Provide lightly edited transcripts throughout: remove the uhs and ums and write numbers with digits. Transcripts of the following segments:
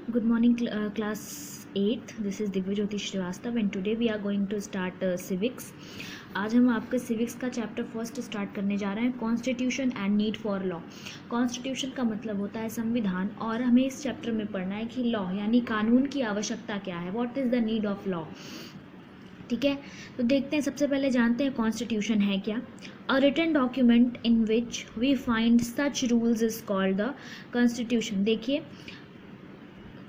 Good morning, class 8th. This is Divya Jyoti Srivastav and today we are going to start civics. आज हम आपके civics का chapter first start करने जा रहे हैं, constitution and need for law. Constitution का मतलब होता है संविधान, और हमें इस चैप्टर में पढ़ना है कि लॉ यानी कानून की आवश्यकता क्या है, what is the need of law. ठीक है, तो देखते हैं, सबसे पहले जानते हैं कॉन्स्टिट्यूशन है क्या। A written document in which we find such rules is called the constitution. देखिए,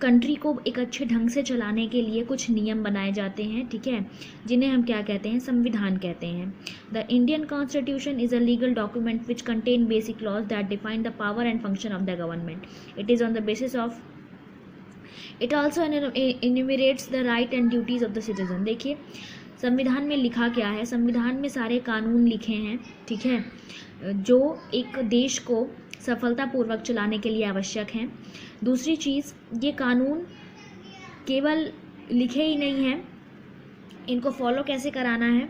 कंट्री को एक अच्छे ढंग से चलाने के लिए कुछ नियम बनाए जाते हैं, ठीक है, जिन्हें हम क्या कहते हैं, संविधान कहते हैं। The Indian constitution is a legal document which contain basic laws that define the power and function of the government. It is on the basis of it also enumerates the right and duties of the citizen. देखिए, संविधान में लिखा क्या है, संविधान में सारे कानून लिखे हैं, ठीक है, जो एक देश को सफलतापूर्वक चलाने के लिए आवश्यक हैं। दूसरी चीज़, ये कानून केवल लिखे ही नहीं हैं, इनको फॉलो कैसे कराना है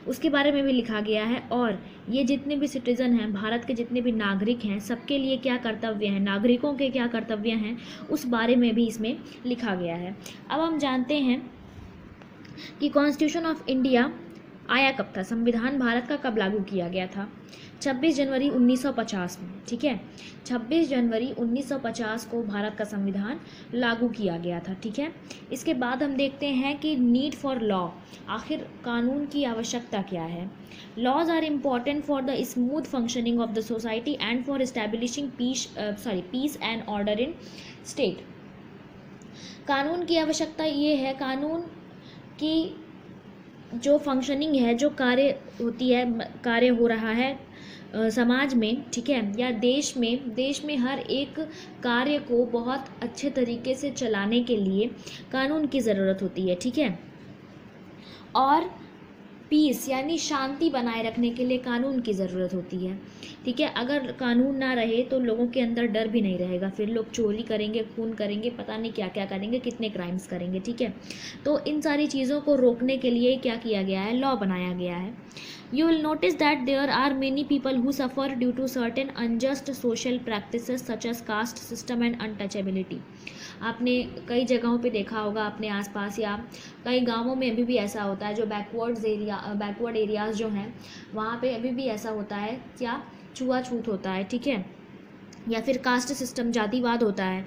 उसके बारे में भी लिखा गया है, और ये जितने भी सिटीज़न हैं, भारत के जितने भी नागरिक हैं, सबके लिए क्या कर्तव्य हैं, नागरिकों के क्या कर्तव्य हैं, उस बारे में भी इसमें लिखा गया है। अब हम जानते हैं कि कॉन्स्टिट्यूशन ऑफ इंडिया आया कब था, संविधान भारत का कब लागू किया गया था। 26 जनवरी 1950 में, ठीक है, 26 जनवरी 1950 को भारत का संविधान लागू किया गया था, ठीक है। इसके बाद हम देखते हैं कि नीड फॉर लॉ, आखिर कानून की आवश्यकता क्या है। Laws are important for the smooth functioning of the society and for establishing peace and order in state. कानून की आवश्यकता ये है, कानून की जो फंक्शनिंग है, जो कार्य होती है, कार्य हो रहा है समाज में, ठीक है, या देश में हर एक कार्य को बहुत अच्छे तरीके से चलाने के लिए कानून की ज़रूरत होती है, ठीक है। और पीस यानी शांति बनाए रखने के लिए कानून की ज़रूरत होती है, ठीक है। अगर कानून ना रहे तो लोगों के अंदर डर भी नहीं रहेगा, फिर लोग चोरी करेंगे, खून करेंगे, पता नहीं क्या क्या करेंगे, कितने क्राइम्स करेंगे, ठीक है। तो इन सारी चीज़ों को रोकने के लिए क्या किया गया है, लॉ बनाया गया है। You will notice that there are many people who suffer due to certain unjust social practices such as caste system and untouchability. आपने कई जगहों पे देखा होगा अपने आसपास, या कई गांवों में अभी भी ऐसा होता है, जो बैकवर्ड एरियाज़ जो हैं वहाँ पे अभी भी ऐसा होता है, क्या छुआछूत होता है, ठीक है, या फिर कास्ट सिस्टम, जातिवाद होता है,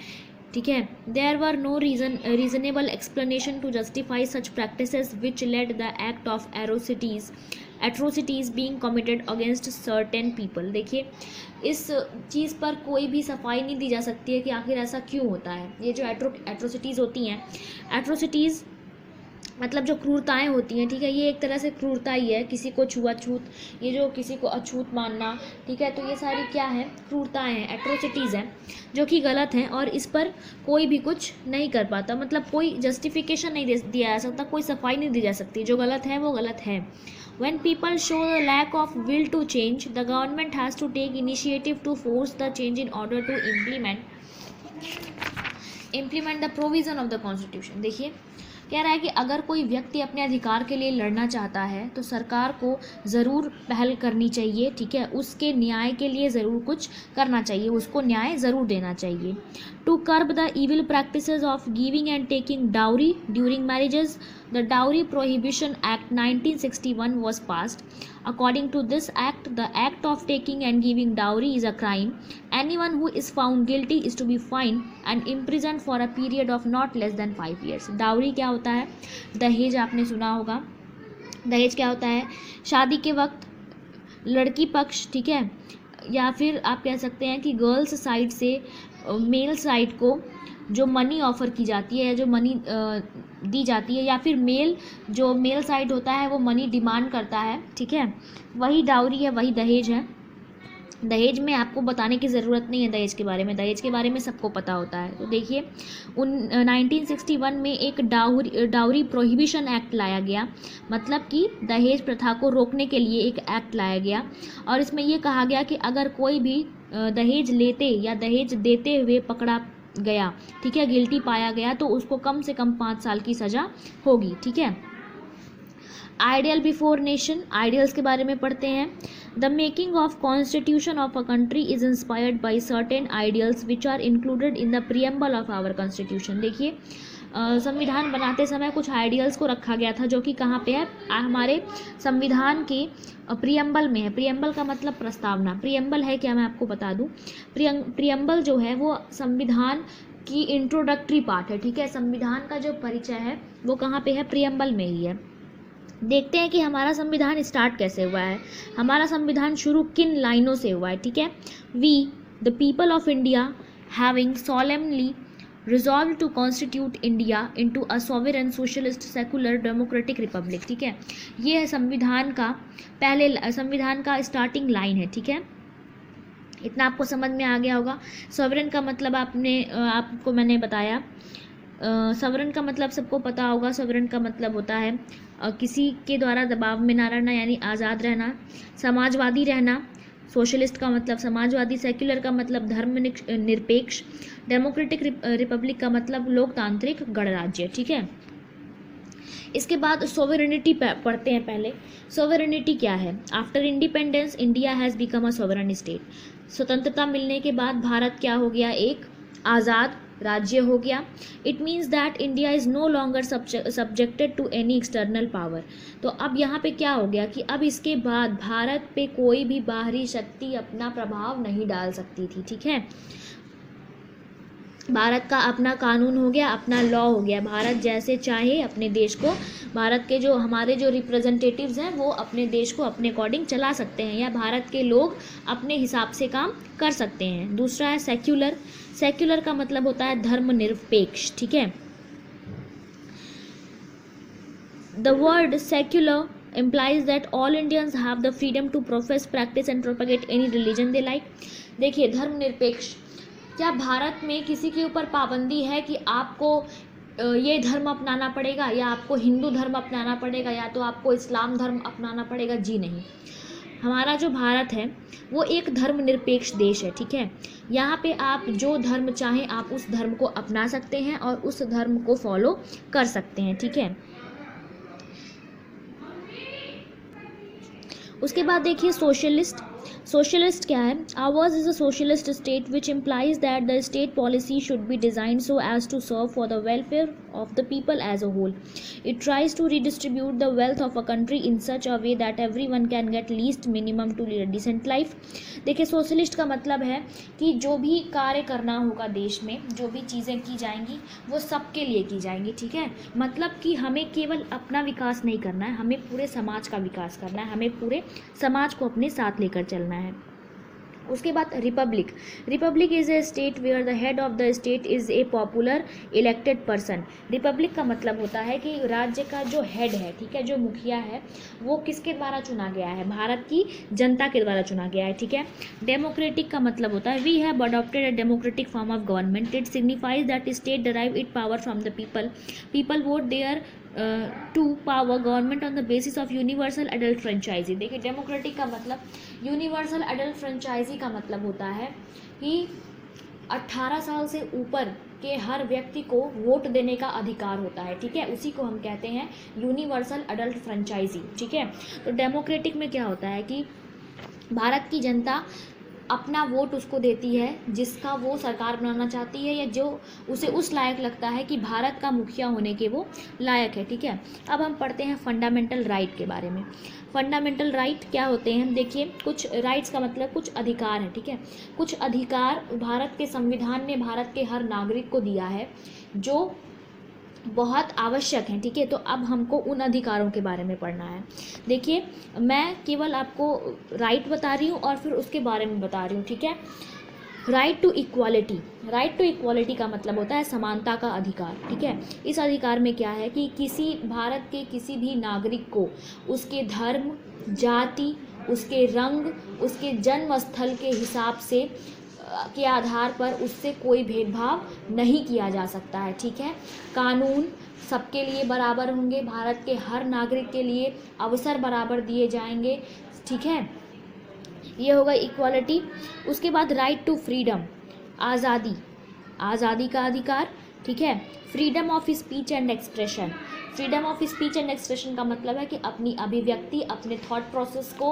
ठीक है। There were no reasonable explanation to justify such practices which led the act of atrocities being committed against certain people. देखिए, इस चीज़ पर कोई भी सफाई नहीं दी जा सकती है कि आखिर ऐसा क्यों होता है। ये जो एट्रोसिटीज़ होती हैं, एट्रोसिटीज़ मतलब जो क्रूरताएं होती हैं, ठीक है, ये एक तरह से क्रूरता ही है, किसी को छुआछूत, ये जो किसी को अछूत मानना, ठीक है, तो ये सारी क्या है, क्रूरताएं हैं, एट्रोसिटीज़ हैं, जो कि गलत हैं, और इस पर कोई भी कुछ नहीं कर पाता, मतलब कोई जस्टिफिकेशन नहीं दिया जा सकता, कोई सफाई नहीं दी जा सकती, जो गलत है वो गलत है। When people show the lack of will to change, the government has to take initiative to force the change in order to implement the provision of the constitution। देखिए, कह रहा है कि अगर कोई व्यक्ति अपने अधिकार के लिए लड़ना चाहता है तो सरकार को ज़रूर पहल करनी चाहिए, ठीक है, उसके न्याय के लिए ज़रूर कुछ करना चाहिए, उसको न्याय ज़रूर देना चाहिए। To curb the evil practices of giving and taking dowry during marriages, the dowry prohibition act 1961 was passed. According to this act, the act of taking and giving dowry is a crime. Anyone who is found guilty is to be fined and imprisoned for a period of not less than 5 years. Dowry क्या होता है, दहेज, आपने सुना होगा। दहेज क्या होता है, शादी के वक्त लड़की पक्ष, ठीक है, या फिर आप कह सकते हैं कि गर्ल्स साइड से मेल साइड को जो मनी ऑफ़र की जाती है, या जो मनी दी जाती है, या फिर मेल साइड होता है वो मनी डिमांड करता है, ठीक है, वही डाउरी है, वही दहेज है। दहेज में आपको बताने की ज़रूरत नहीं है, दहेज के बारे में सबको पता होता है। तो देखिए, 1961 में एक डाउरी प्रोहिबिशन एक्ट लाया गया, मतलब कि दहेज प्रथा को रोकने के लिए एक एक्ट लाया गया, और इसमें ये कहा गया कि अगर कोई भी दहेज लेते या दहेज देते हुए पकड़ा गया, ठीक है, गिल्टी पाया गया, तो उसको कम से कम 5 साल की सज़ा होगी, ठीक है। आइडियल बिफोर नेशन, आइडियल्स के बारे में पढ़ते हैं। The making of constitution of a country is inspired by certain ideals which are included in the preamble of our constitution. देखिए संविधान बनाते समय कुछ आइडियल्स को रखा गया था जो कि कहाँ पे है, हमारे संविधान के प्रियम्बल में है। प्रियम्बल का मतलब प्रस्तावना, प्रियम्बल है क्या मैं आपको बता दूं, प्रियम्बल जो है वो संविधान की इंट्रोडक्टरी पार्ट है, ठीक है। संविधान का जो परिचय है वो कहाँ पे है, प्रियम्बल में ही है। देखते हैं कि हमारा संविधान स्टार्ट कैसे हुआ है। हमारा संविधान शुरू किन लाइनों से हुआ है, ठीक है। We the people of India having solemnly resolve to constitute India into a sovereign socialist secular democratic republic, ठीक है। ये है संविधान का संविधान का स्टार्टिंग लाइन है, ठीक है। इतना आपको समझ में आ गया होगा। सॉवरेन का मतलब आपको मैंने बताया। सॉवरेन का मतलब सबको पता होगा। सॉवरेन का मतलब होता है किसी के द्वारा दबाव में ना रहना, यानी आज़ाद रहना। समाजवादी रहना, सोशलिस्ट का मतलब समाजवादी। सेक्युलर का मतलब धर्म निरपेक्ष। डेमोक्रेटिक रिपब्लिक का मतलब लोकतांत्रिक गणराज्य, ठीक है। इसके बाद सोवरेनिटी पढ़ते हैं पहले। सोवरेनिटी क्या है? After independence India has become a sovereign state. स्वतंत्रता मिलने के बाद भारत क्या हो गया, एक आज़ाद राज्य हो गया। It means that India is no longer subjected to any external power. तो अब यहाँ पे क्या हो गया कि अब इसके बाद भारत पे कोई भी बाहरी शक्ति अपना प्रभाव नहीं डाल सकती थी, ठीक है। भारत का अपना कानून हो गया, अपना लॉ हो गया। भारत जैसे चाहे अपने देश को, भारत के जो हमारे जो रिप्रेजेंटेटिव्स हैं वो अपने देश को अपने अकॉर्डिंग चला सकते हैं, या भारत के लोग अपने हिसाब से काम कर सकते हैं। दूसरा है सेक्युलर। सेक्युलर का मतलब होता है धर्मनिरपेक्ष, ठीक है। The word secular implies that all Indians have the freedom to profess, practice and propagate any religion they like। देखिए धर्मनिरपेक्ष, क्या भारत में किसी के ऊपर पाबंदी है कि आपको ये धर्म अपनाना पड़ेगा, या आपको हिंदू धर्म अपनाना पड़ेगा, या तो आपको इस्लाम धर्म अपनाना पड़ेगा? जी नहीं। हमारा जो भारत है वो एक धर्मनिरपेक्ष देश है, ठीक है। यहाँ पे आप जो धर्म चाहें आप उस धर्म को अपना सकते हैं और उस धर्म को फॉलो कर सकते हैं, ठीक है। उसके बाद देखिए सोशलिस्ट। सोशलिस्ट क्या है? Ours is a socialist state which implies that the state policy should be designed so as to serve for the welfare of the people as a whole. It tries to redistribute the wealth of a country in such a way that every one can get least minimum to lead a decent life. देखिए socialist का मतलब है कि जो भी कार्य करना होगा देश में, जो भी चीज़ें की जाएंगी वो सबके लिए की जाएंगी, ठीक है। मतलब कि हमें केवल अपना विकास नहीं करना है, हमें पूरे समाज का विकास करना है, हमें पूरे समाज को अपने साथ लेकर चलना है। उसके बाद republic. Republic is a state where the head of the state is a popular elected person. Republic का मतलब होता है कि राज्य का जो हेड है, ठीक है, जो मुखिया है, वो किसके द्वारा चुना गया है? भारत की जनता के द्वारा चुना गया है, ठीक है। डेमोक्रेटिक का मतलब होता है we have adopted a democratic form of government. It signifies that state derive it power from the people. People vote their to power government on the basis of universal adult franchise. देखिए democratic का मतलब, universal adult franchise का मतलब होता है कि 18 साल से ऊपर के हर व्यक्ति को वोट देने का अधिकार होता है, ठीक है। उसी को हम कहते हैं यूनिवर्सल एडल्ट फ्रेंचाइजी, ठीक है। तो डेमोक्रेटिक में क्या होता है कि भारत की जनता अपना वोट उसको देती है जिसका वो सरकार बनाना चाहती है, या जो उसे उस लायक लगता है कि भारत का मुखिया होने के वो लायक है, ठीक है। अब हम पढ़ते हैं फंडामेंटल राइट के बारे में। फंडामेंटल राइट क्या होते हैं? देखिए कुछ राइट्स का मतलब कुछ अधिकार है, ठीक है। कुछ अधिकार भारत के संविधान ने भारत के हर नागरिक को दिया है जो बहुत आवश्यक हैं, ठीक है। तो अब हमको उन अधिकारों के बारे में पढ़ना है। देखिए मैं केवल आपको राइट बता रही हूँ और फिर उसके बारे में बता रही हूँ, ठीक है। Right to equality. Right to equality का मतलब होता है समानता का अधिकार, ठीक है। इस अधिकार में क्या है कि किसी भारत के किसी भी नागरिक को उसके धर्म, जाति, उसके रंग, उसके जन्म स्थल के हिसाब से के आधार पर उससे कोई भेदभाव नहीं किया जा सकता है, ठीक है। कानून सबके लिए बराबर होंगे, भारत के हर नागरिक के लिए अवसर बराबर दिए जाएंगे, ठीक है। ये होगा इक्वालिटी। उसके बाद राइट टू फ्रीडम, आज़ादी, आज़ादी का अधिकार, ठीक है। Freedom of speech and expression. Freedom of speech and expression का मतलब है कि अपनी अभिव्यक्ति, अपने थॉट प्रोसेस को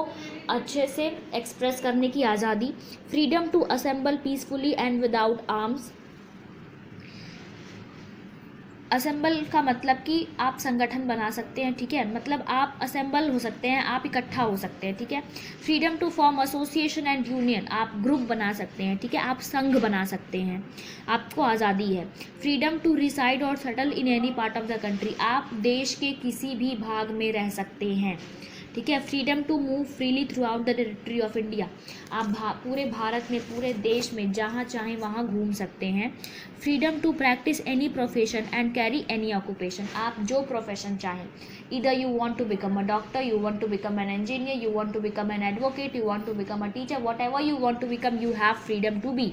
अच्छे से एक्सप्रेस करने की आज़ादी। Freedom to assemble peacefully and without arms. Assemble का मतलब कि आप संगठन बना सकते हैं, ठीक है, मतलब आप असेंबल हो सकते हैं, आप इकट्ठा हो सकते हैं, ठीक है। Freedom to form association and union, आप ग्रुप बना सकते हैं, ठीक है, आप संघ बना सकते हैं, आपको आज़ादी है। फ्रीडम टू रिसाइड और settle in any part of the country, आप देश के किसी भी भाग में रह सकते हैं, ठीक है। Freedom to move freely throughout the territory of India, आप पूरे भारत में, पूरे देश में जहाँ चाहें वहाँ घूम सकते हैं। Freedom to practise any profession and carry any occupation, आप जो प्रोफेशन चाहें, इधर you want to become a doctor, you want to become an engineer, you want to become an advocate, you want to become a teacher, whatever you want to become, you have freedom to be,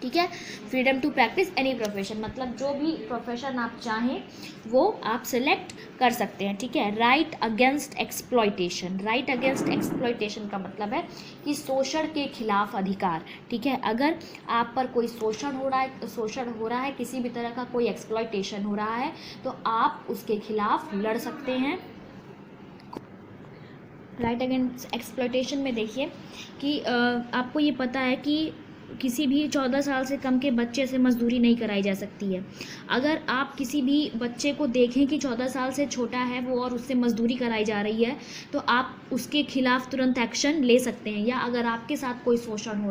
ठीक है। Freedom to practise any profession, मतलब जो भी profession आप चाहें वो आप select कर सकते हैं, ठीक है। Right against exploitation, right against exploitation का मतलब है कि शोषण के खिलाफ अधिकार, ठीक है। अगर आप पर कोई शोषण हो रहा है, किसी भी तरह का कोई एक्सप्लॉयटेशन हो रहा है, तो आप उसके खिलाफ लड़ सकते हैं। राइट अगेंस्ट एक्सप्लॉयटेशन में देखिए कि आपको ये पता है कि किसी भी 14 साल से कम के बच्चे से मजदूरी नहीं कराई जा सकती है। अगर आप किसी भी बच्चे को देखें कि 14 साल से छोटा है वो और उससे मजदूरी कराई जा रही है, तो आप उसके खिलाफ तुरंत एक्शन ले सकते हैं, या अगर आपके साथ कोई शोषण हो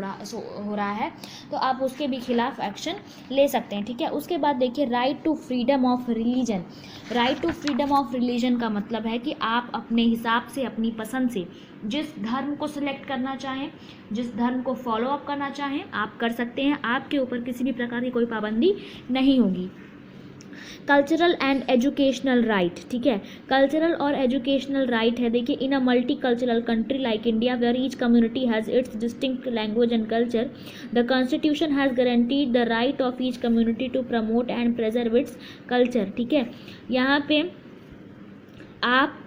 रहा है तो आप उसके भी खिलाफ एक्शन ले सकते हैं, ठीक है। उसके बाद देखिए right to freedom of religion, right to freedom of religion का मतलब है कि आप अपने हिसाब से, अपनी पसंद से जिस धर्म को सिलेक्ट करना चाहें, जिस धर्म को फॉलो अप करना चाहें आप कर सकते हैं, आपके ऊपर किसी भी प्रकार की कोई पाबंदी नहीं होगी। कल्चरल एंड एजुकेशनल राइट, ठीक है, कल्चरल और एजुकेशनल राइट है। देखिए in a multi cultural country like India where each community has its distinct language and culture, the constitution has guaranteed the right of each community to promote and preserve its culture, ठीक है। यहाँ पे आप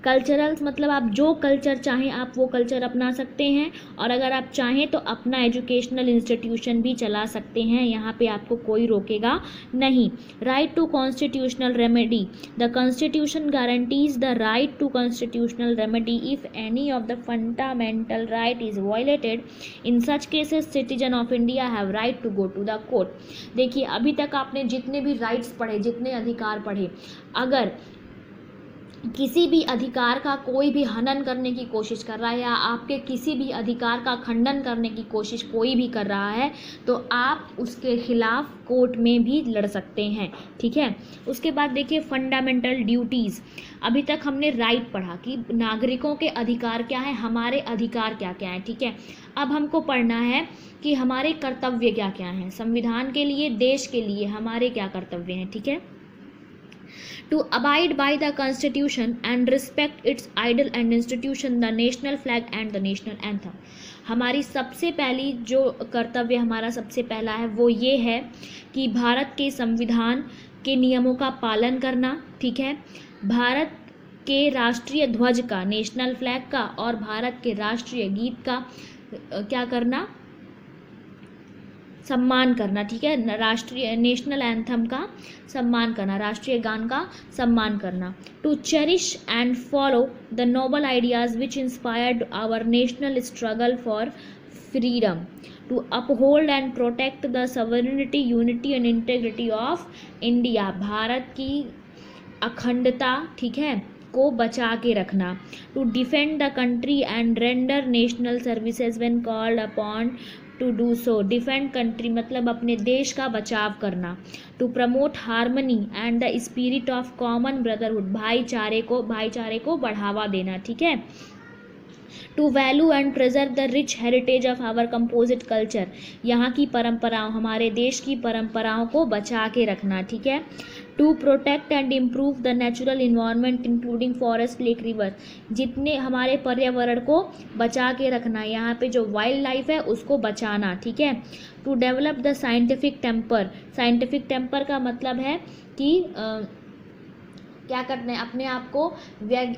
cultural मतलब आप जो culture चाहें आप वो कल्चर अपना सकते हैं, और अगर आप चाहें तो अपना एजुकेशनल इंस्टीट्यूशन भी चला सकते हैं, यहाँ पे आपको कोई रोकेगा नहीं। Right to constitutional remedy, the constitution guarantees the right to constitutional remedy if any of the fundamental right is violated, in such cases citizen of India have right to go to the court. देखिए अभी तक आपने जितने भी rights पढ़े, जितने अधिकार पढ़े, अगर किसी भी अधिकार का कोई भी हनन करने की कोशिश कर रहा है या आपके किसी भी अधिकार का खंडन करने की कोशिश कोई भी कर रहा है, तो आप उसके खिलाफ कोर्ट में भी लड़ सकते हैं, ठीक है। उसके बाद देखिए फंडामेंटल ड्यूटीज़, अभी तक हमने राइट पढ़ा कि नागरिकों के अधिकार क्या हैं, हमारे अधिकार क्या क्या हैं, ठीक है। अब हमको पढ़ना है कि हमारे कर्तव्य क्या क्या हैं, संविधान के लिए, देश के लिए हमारे क्या कर्तव्य हैं, ठीक है। To abide by the Constitution and respect its idol and institution, the national flag and the national anthem. हमारी सबसे पहली जो कर्तव्य हमारा सबसे पहला है वो ये है कि भारत के संविधान के नियमों का पालन करना, ठीक है। भारत के राष्ट्रीय ध्वज का, नेशनल फ्लैग का, और भारत के राष्ट्रीय गीत का क्या करना, सम्मान करना, ठीक है। राष्ट्रीय नेशनल एंथम का सम्मान करना, राष्ट्रीय गान का सम्मान करना। To cherish and follow the noble ideas which inspired our national struggle for freedom, to uphold and protect the sovereignty, unity and integrity of India, Bharat की अखंडता, ठीक है, को बचा के रखना। To defend the country and render national services when called upon to do so, defend country मतलब अपने देश का बचाव करना। To promote harmony and the spirit of common brotherhood, भाईचारे को बढ़ावा देना, ठीक है। To value and preserve the rich heritage of our composite culture, यहाँ की परंपराओं, हमारे देश की परंपराओं को बचा के रखना, ठीक है। To protect and improve the natural environment including forest, lake, river, जितने हमारे पर्यावरण को बचा के रखना, यहाँ पे जो वाइल्ड लाइफ है उसको बचाना, ठीक है। To develop the scientific temper, scientific temper का मतलब है कि क्या करना है, अपने आप को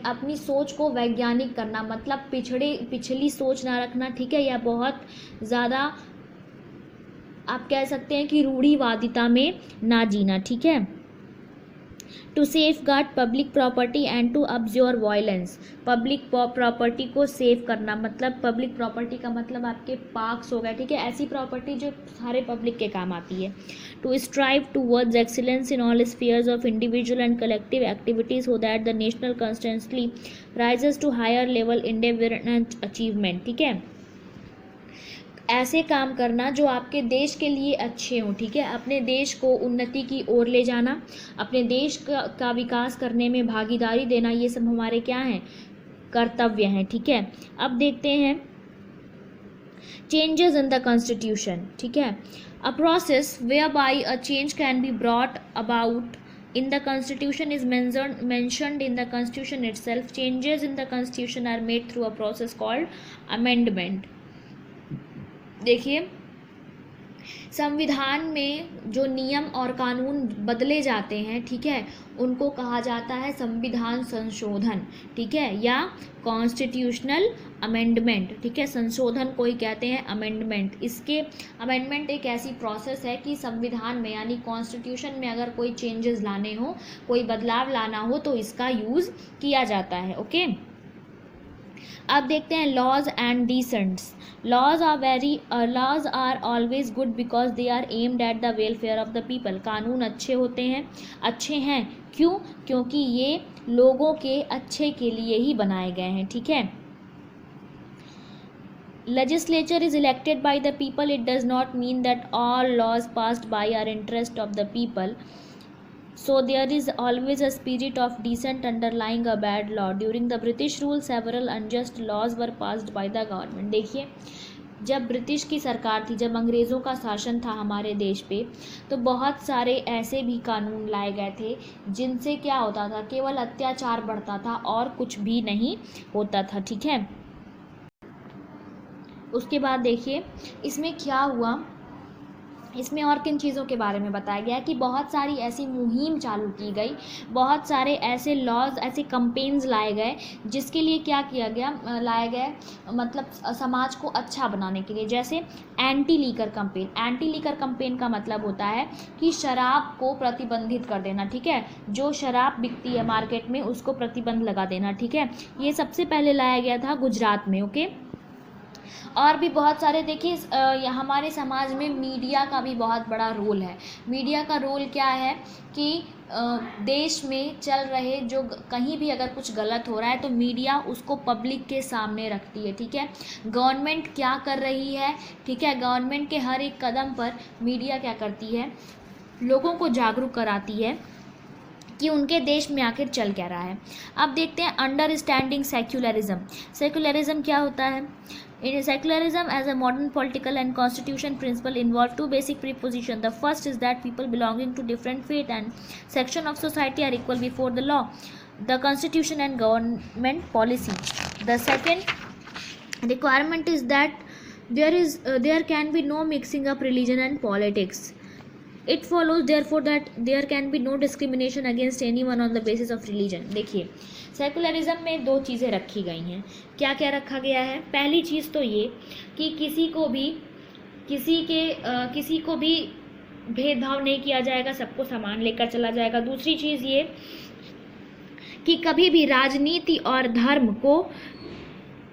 अपनी सोच को वैज्ञानिक करना, मतलब पिछली सोच ना रखना, ठीक है, या बहुत ज़्यादा आप कह सकते हैं कि रूढ़िवादिता में ना जीना, ठीक है। To safeguard public property and to abjure violence. Public property को सेव करना, मतलब पब्लिक प्रॉपर्टी का मतलब आपके पार्क्स हो गए, ठीक है, ऐसी प्रॉपर्टी जो सारे पब्लिक के काम आती है। To strive towards excellence in all spheres of individual and collective activities so that the national constantly rises to higher level endeavour and achievement, ठीक है, ऐसे काम करना जो आपके देश के लिए अच्छे हों, ठीक है, अपने देश को उन्नति की ओर ले जाना, अपने देश का विकास करने में भागीदारी देना, ये सब हमारे क्या हैं, कर्तव्य हैं, ठीक है। अब देखते हैं चेंजेस इन द कॉन्स्टिट्यूशन, ठीक है, a process whereby a change can be brought about in the constitution is mentioned in the constitution itself. Changes in the constitution are made through a process called amendment. देखिए, संविधान में जो नियम और कानून बदले जाते हैं, ठीक है, उनको कहा जाता है संविधान संशोधन, ठीक है, या कॉन्स्टिट्यूशनल अमेंडमेंट, ठीक है, संशोधन को ही कहते हैं अमेंडमेंट। इसके अमेंडमेंट एक ऐसी प्रोसेस है कि संविधान में यानी कॉन्स्टिट्यूशन में अगर कोई चेंजेस लाने हो, कोई बदलाव लाना हो तो इसका यूज़ किया जाता है। ओके, अब देखते हैं laws and dissents. Laws are always good because they are aimed at the welfare of the people. कानून अच्छे हैं क्यों? क्योंकि ये लोगों के अच्छे के लिए ही बनाए गए हैं, ठीक है। Legislature is elected by the people. It does not mean that all laws passed by are interest of the people. So there is always a spirit of dissent underlying a bad law. During the British rule, several unjust laws were passed by the government. देखिए, जब British की सरकार थी, जब अंग्रेज़ों का शासन था हमारे देश पे, तो बहुत सारे ऐसे भी कानून लाए गए थे जिनसे क्या होता था, केवल अत्याचार बढ़ता था और कुछ भी नहीं होता था, ठीक है। उसके बाद देखिए इसमें क्या हुआ, इसमें और किन चीज़ों के बारे में बताया गया कि बहुत सारी ऐसी मुहिम चालू की गई, बहुत सारे ऐसे लॉज, ऐसे कंपेन्स लाए गए जिसके लिए क्या किया गया, लाए गए मतलब समाज को अच्छा बनाने के लिए। जैसे anti liquor campaign. Anti liquor campaign का मतलब होता है कि शराब को प्रतिबंधित कर देना, ठीक है, जो शराब बिकती है मार्केट में उसको प्रतिबंध लगा देना, ठीक है। ये सबसे पहले लाया गया था गुजरात में। ओके, और भी बहुत सारे देखिए, हमारे समाज में मीडिया का भी बहुत बड़ा रोल है। मीडिया का रोल क्या है कि देश में चल रहे जो कहीं भी अगर कुछ गलत हो रहा है तो मीडिया उसको पब्लिक के सामने रखती है, ठीक है। गवर्नमेंट क्या कर रही है, ठीक है, गवर्नमेंट के हर एक कदम पर मीडिया क्या करती है, लोगों को जागरूक कराती है कि उनके देश में आखिर चल क्या रहा है। अब देखते हैं अंडरस्टैंडिंग सेक्युलरिज्म। सेक्युलरिज्म क्या होता है? In secularism as a modern political and constitution principle involve two basic prepositions. The first is that people belonging to different faith and section of society are equal before the law, the constitution and government policy. The second requirement is that there can be no mixing up religion and politics. It follows therefore that there can be no discrimination against anyone on the basis of religion. देखिए, secularism में दो चीज़ें रखी गई हैं। क्या क्या रखा गया है? पहली चीज़ तो ये कि किसी को भी भेदभाव नहीं किया जाएगा, सबको समान लेकर चला जाएगा। दूसरी चीज़ ये कि कभी भी राजनीति और धर्म को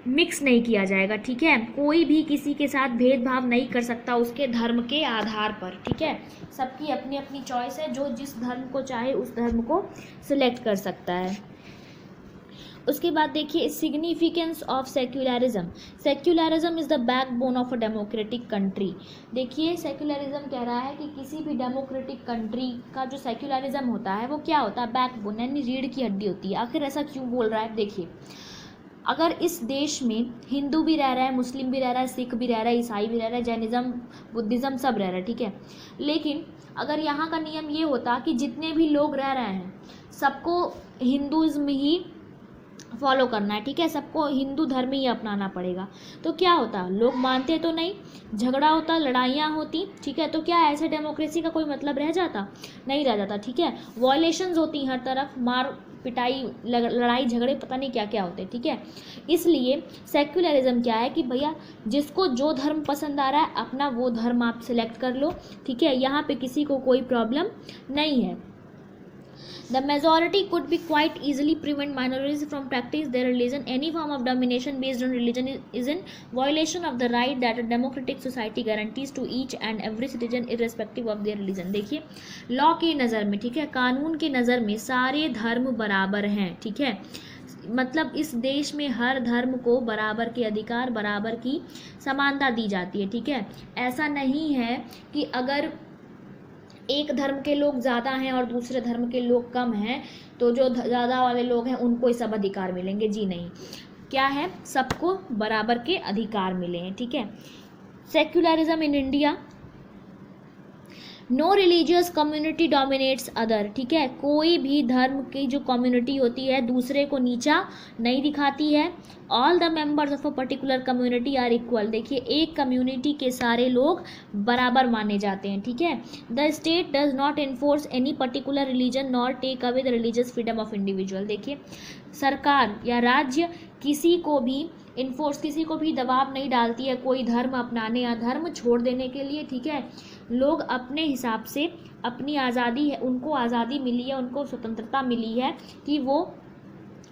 मिक्स नहीं किया जाएगा, ठीक है। कोई भी किसी के साथ भेदभाव नहीं कर सकता उसके धर्म के आधार पर, ठीक है। सबकी अपनी अपनी चॉइस है, जो जिस धर्म को चाहे उस धर्म को सिलेक्ट कर सकता है। उसके बाद देखिए significance of secularism. Secularism is the backbone of a democratic country. देखिए, सेक्युलरिज्म कह रहा है कि किसी भी डेमोक्रेटिक कंट्री का जो सेक्युलरिज्म होता है वो क्या होता है, बैकबोन यानी रीढ़ की हड्डी होती है। आखिर ऐसा क्यों बोल रहा है? देखिए, अगर इस देश में हिंदू भी रह रहा है, मुस्लिम भी रह रहा है, सिख भी रह रहा है, ईसाई भी रह रहा है, जैनिज़्म, बुद्धिज़्म सब रह रहा है, ठीक है, लेकिन अगर यहाँ का नियम ये होता कि जितने भी लोग रह रहे हैं सबको हिंदुज़्म ही फॉलो करना है, ठीक है, सबको हिंदू धर्म ही अपनाना पड़ेगा, तो क्या होता? लोग मानते तो नहीं, झगड़ा होता, लड़ाइयाँ होती, ठीक है। तो क्या ऐसे डेमोक्रेसी का कोई मतलब रह जाता? नहीं रह जाता, ठीक है। वॉयलेशंस होती हर तरफ, मार पिटाई, लड़ाई झगड़े, पता नहीं क्या क्या होते, ठीक है। इसलिए सेक्युलरिज्म क्या है कि भैया जिसको जो धर्म पसंद आ रहा है अपना वो धर्म आप सिलेक्ट कर लो, ठीक है, यहाँ पे किसी को कोई प्रॉब्लम नहीं है। The majority could be quite easily prevent minorities from practicing their religion. Any form of domination based on religion is in violation of the right that a democratic society guarantees to each and every citizen irrespective of their religion. देखिए, law की नज़र में, ठीक है, कानून की नज़र में सारे धर्म बराबर हैं, ठीक है, मतलब इस देश में हर धर्म को बराबर के अधिकार, बराबर की समानता दी जाती है, ठीक है। ऐसा नहीं है कि अगर एक धर्म के लोग ज़्यादा हैं और दूसरे धर्म के लोग कम हैं तो जो ज़्यादा वाले लोग हैं उनको ही सब अधिकार मिलेंगे, जी नहीं। क्या है, सबको बराबर के अधिकार मिले हैं, ठीक है। Secularism in India, no religious community dominates other, ठीक है, कोई भी धर्म की जो कम्युनिटी होती है दूसरे को नीचा नहीं दिखाती है। All the members of a particular community are equal, देखिए एक कम्युनिटी के सारे लोग बराबर माने जाते हैं, ठीक है। The state does not enforce any particular religion nor take away the religious freedom of individual, देखिए सरकार या राज्य किसी को भी किसी को भी दबाव नहीं डालती है कोई धर्म अपनाने या धर्म छोड़ देने के लिए, ठीक है। लोग अपने हिसाब से, अपनी आज़ादी है, उनको आज़ादी मिली है, उनको स्वतंत्रता मिली है कि वो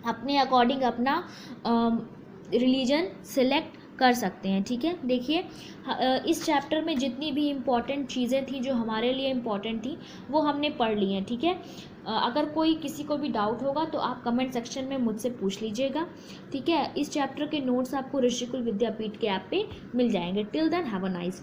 अपने अकॉर्डिंग अपना रिलीजन सेलेक्ट कर सकते हैं, ठीक है। देखिए इस चैप्टर में जितनी भी इम्पॉर्टेंट चीज़ें थी जो हमारे लिए इम्पॉर्टेंट थी वो हमने पढ़ ली हैं, ठीक है। अगर कोई किसी को भी डाउट होगा तो आप कमेंट सेक्शन में मुझसे पूछ लीजिएगा, ठीक है। इस चैप्टर के नोट्स आपको ऋषिकुल विद्यापीठ के ऐप पे मिल जाएंगे। Till then have a nice